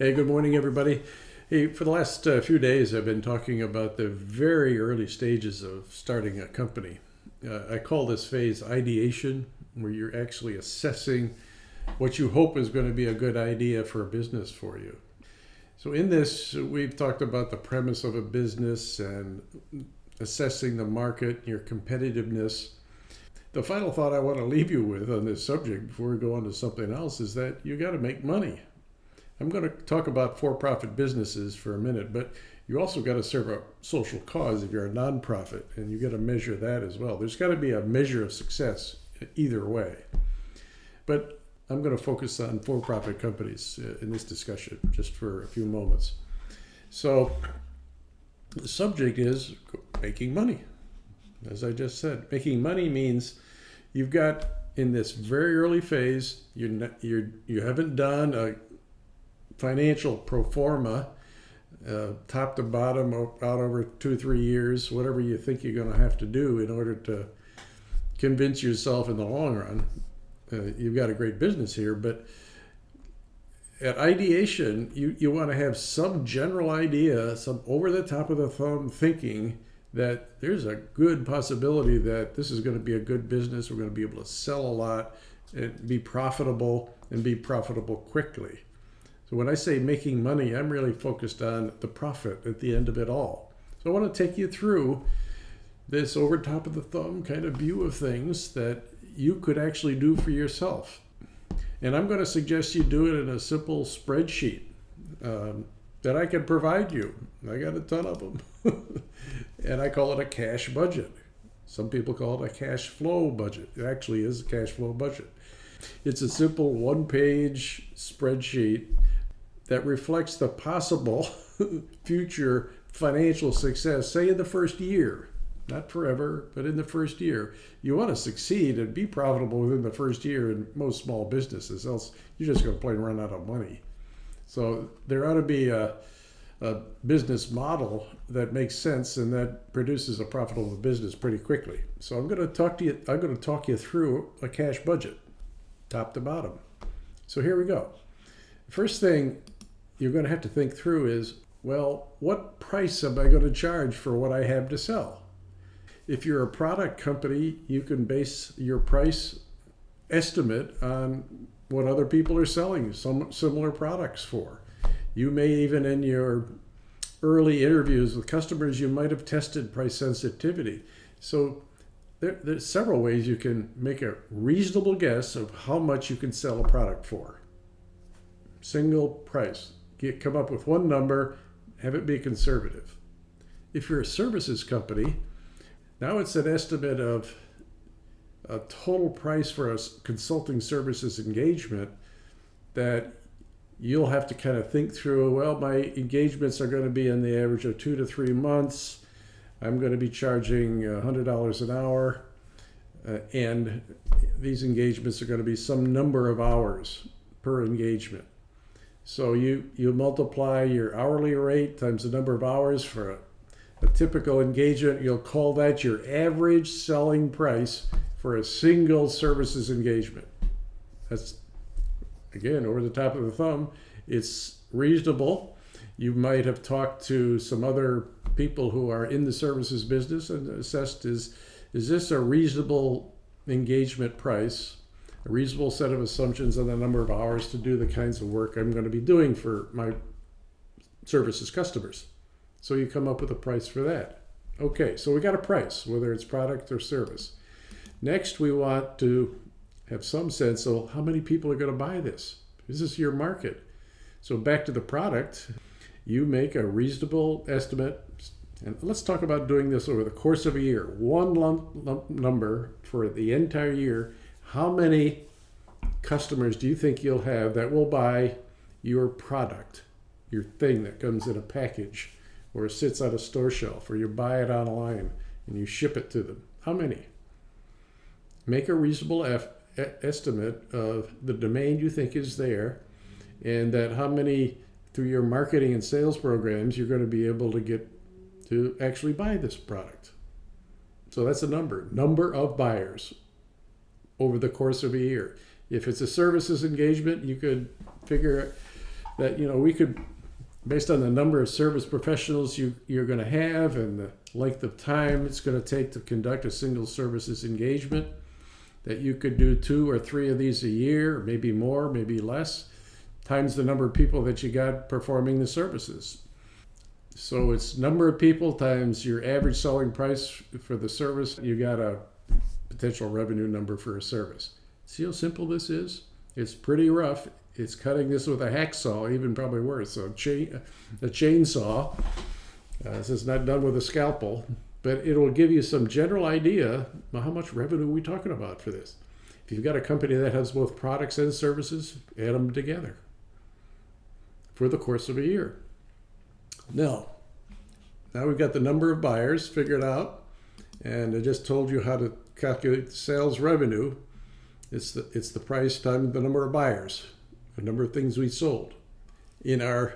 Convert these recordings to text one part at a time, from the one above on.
Hey, good morning, everybody. Hey, for the last few days, I've been talking about the very early stages of starting a company. I call this phase ideation, where you're actually assessing what you hope is going to be a good idea for a business for you. So, in this, we've talked about the premise of a business and assessing the market, your competitiveness. The final thought I want to leave you with on this subject before we go on to something else is that you got to make money. I'm going to talk about for-profit businesses for a minute, but you also got to serve a social cause if you're a nonprofit, and you got to measure that as well. There's got to be a measure of success either way. But I'm going to focus on for-profit companies in this discussion just for a few moments. So the subject is making money. As I just said, making money means you've got, in this very early phase, you haven't done a financial pro forma, top to bottom, out over 2-3 years, whatever you think you're going to have to do in order to convince yourself in the long run. You've got a great business here, but at ideation, you want to have some general idea, some over the top of the thumb thinking that there's a good possibility that this is going to be a good business. We're going to be able to sell a lot and be profitable quickly. So when I say making money, I'm really focused on the profit at the end of it all. So I want to take you through this over top of the thumb kind of view of things that you could actually do for yourself. And I'm going to suggest you do it in a simple spreadsheet that I can provide you. I got a ton of them. And I call it a cash budget. Some people call it a cash flow budget. It actually is a cash flow budget. It's a simple one-page spreadsheet that reflects the possible future financial success, say in the first year. Not forever, but in the first year. You want to succeed and be profitable within the first year in most small businesses, else you're just going to plain run out of money. So there ought to be a business model that makes sense and that produces a profitable business pretty quickly. So I'm going to talk you through a cash budget, top to bottom. So here we go. First thing you're going to have to think through is, well, what price am I going to charge for what I have to sell? If you're a product company, you can base your price estimate on what other people are selling some similar products for. You may even, in your early interviews with customers, you might have tested price sensitivity. So there's several ways you can make a reasonable guess of how much you can sell a product for. Single price. Come up with one number, have it be conservative. If you're a services company, now it's an estimate of a total price for a consulting services engagement that you'll have to kind of think through. Well, my engagements are going to be in the average of 2 to 3 months. I'm going to be charging $100 an hour. And these engagements are going to be some number of hours per engagement. So you multiply your hourly rate times the number of hours for a typical engagement. You'll call that your average selling price for a single services engagement. That's, again, over the top of the thumb. It's reasonable. You might have talked to some other people who are in the services business and assessed, is this a reasonable engagement price, a reasonable set of assumptions on the number of hours to do the kinds of work I'm going to be doing for my services customers. So you come up with a price for that. Okay, so we got a price, whether it's product or service. Next, we want to have some sense of how many people are going to buy this. This is your market. So back to the product, you make a reasonable estimate. And let's talk about doing this over the course of a year. One lump number for the entire year. How many customers do you think you'll have that will buy your product, your thing that comes in a package or sits on a store shelf, or you buy it online and you ship it to them? How many? Make a reasonable estimate of the demand you think is there, and that how many, through your marketing and sales programs, you're going to be able to get to actually buy this product. So that's a number of buyers over the course of a year. If it's a services engagement, you could figure that, we could, based on the number of service professionals you're going to have and the length of time it's going to take to conduct a single services engagement, that you could do 2 or 3 of these a year, maybe more, maybe less, times the number of people that you got performing the services. So it's number of people times your average selling price for the service. You got a potential revenue number for a service. See how simple this is? It's pretty rough. It's cutting this with a hacksaw, even probably worse. So a chainsaw. This is not done with a scalpel, but it will give you some general idea of how much revenue we're talking about for this. If you've got a company that has both products and services, add them together for the course of a year. Now we've got the number of buyers figured out, and I just told you how to calculate sales revenue. It's the price times the number of buyers, the number of things we sold. In our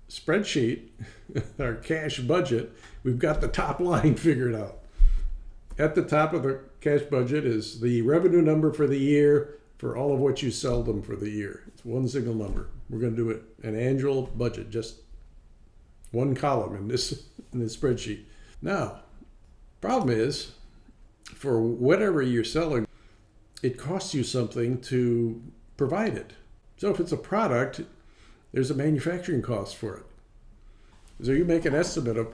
spreadsheet, our cash budget, we've got the top line figured out. At the top of the cash budget is the revenue number for the year for all of what you sell them for the year. It's one single number. We're going to do it an annual budget, just one column in this spreadsheet. Now, problem is, for whatever you're selling, it costs you something to provide it. So if it's a product, there's a manufacturing cost for it. So you make an estimate of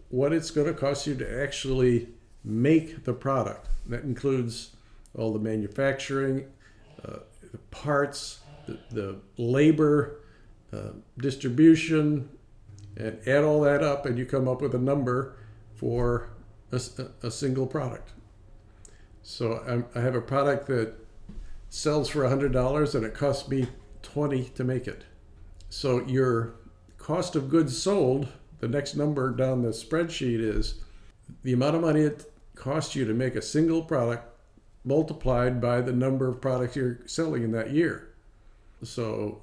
what it's going to cost you to actually make the product. That includes all the manufacturing, the parts, the labor, distribution, and add all that up, and you come up with a number for a single product. So I have a product that sells for $100 and it costs me $20 to make it. So your cost of goods sold, the next number down the spreadsheet, is the amount of money it costs you to make a single product multiplied by the number of products you're selling in that year. So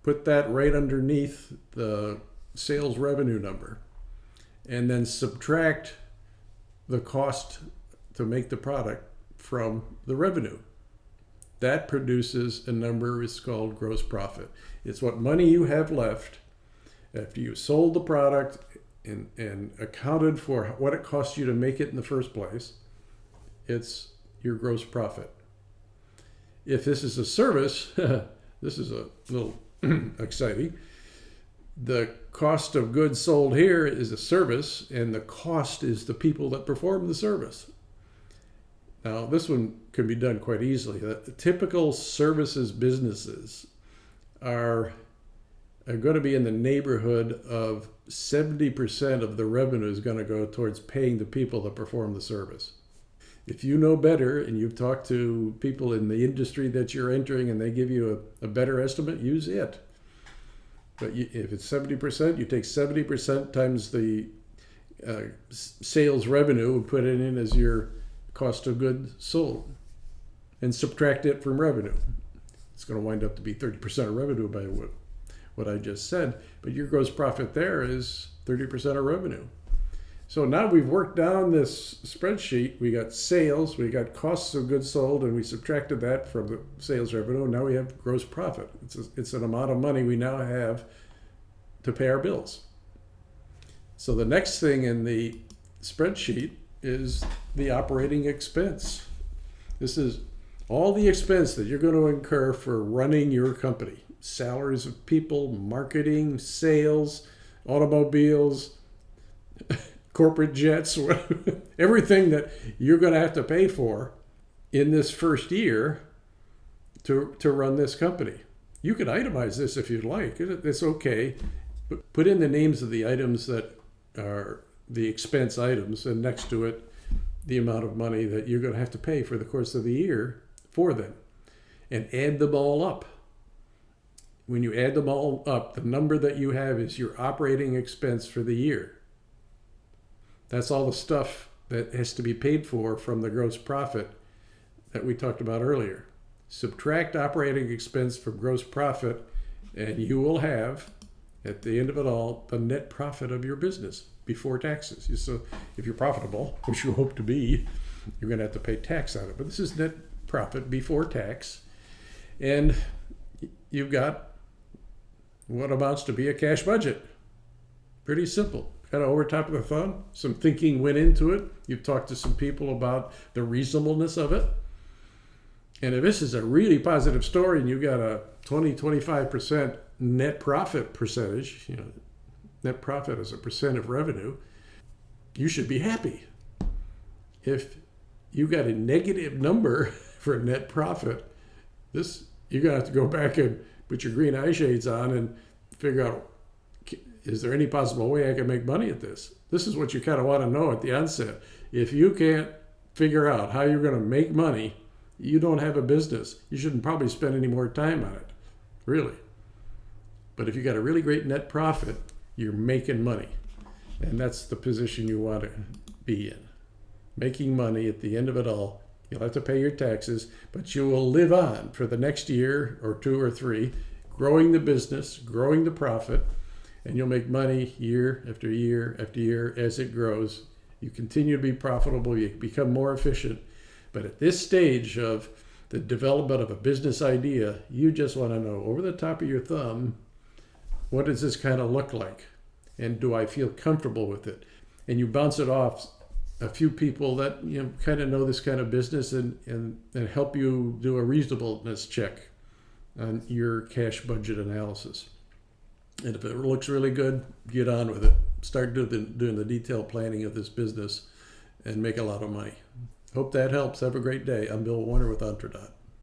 put that right underneath the sales revenue number, and then subtract the cost to make the product from the revenue. That produces a number is called gross profit. It's what money you have left after you sold the product and accounted for what it cost you to make it in the first place. It's your gross profit. If this is a service, this is a little exciting. The cost of goods sold here is a service, and the cost is the people that perform the service. Now, this one can be done quite easily. The typical services businesses are going to be in the neighborhood of 70% of the revenue is going to go towards paying the people that perform the service. If you know better and you've talked to people in the industry that you're entering and they give you a better estimate, use it. But if it's 70%, you take 70% times the sales revenue and put it in as your cost of goods sold and subtract it from revenue. It's going to wind up to be 30% of revenue by what I just said, but your gross profit there is 30% of revenue. So now we've worked down this spreadsheet. We got sales, we got costs of goods sold, and we subtracted that from the sales revenue. Now we have gross profit. It's an amount of money we now have to pay our bills. So the next thing in the spreadsheet is the operating expense. This is all the expense that you're going to incur for running your company. Salaries of people, marketing, sales, automobiles, corporate jets, everything that you're going to have to pay for in this first year to run this company. You can itemize this if you'd like. It's okay. But put in the names of the items that are the expense items, and next to it, the amount of money that you're going to have to pay for the course of the year for them, and add them all up. When you add them all up, the number that you have is your operating expense for the year. That's all the stuff that has to be paid for from the gross profit that we talked about earlier. Subtract operating expense from gross profit, and you will have, at the end of it all, the net profit of your business before taxes. So if you're profitable, which you hope to be, you're going to have to pay tax on it. But this is net profit before tax. And you've got what amounts to be a cash budget. Pretty simple. Kind of over top of the thumb. Some thinking went into it. You've talked to some people about the reasonableness of it. And if this is a really positive story and you got a 20-25% net profit percentage, net profit as a percent of revenue, you should be happy. If you got a negative number for net profit, you're going to have to go back and put your green eye shades on and figure out, is there any possible way I can make money at this? This is what you kind of want to know at the onset. If you can't figure out how you're going to make money, you don't have a business. You shouldn't probably spend any more time on it, really. But if you got a really great net profit, you're making money. And that's the position you want to be in. Making money at the end of it all. You'll have to pay your taxes, but you will live on for the next year or 2 or 3, growing the business, growing the profit, and you'll make money year after year after year as it grows. You continue to be profitable, you become more efficient. But at this stage of the development of a business idea, you just want to know over the top of your thumb, what does this kind of look like? And do I feel comfortable with it? And you bounce it off a few people that kind of know this kind of business and help you do a reasonableness check on your cash budget analysis. And if it looks really good, get on with it. Start doing the detailed planning of this business and make a lot of money. Hope that helps. Have a great day. I'm Bill Warner with Entradot.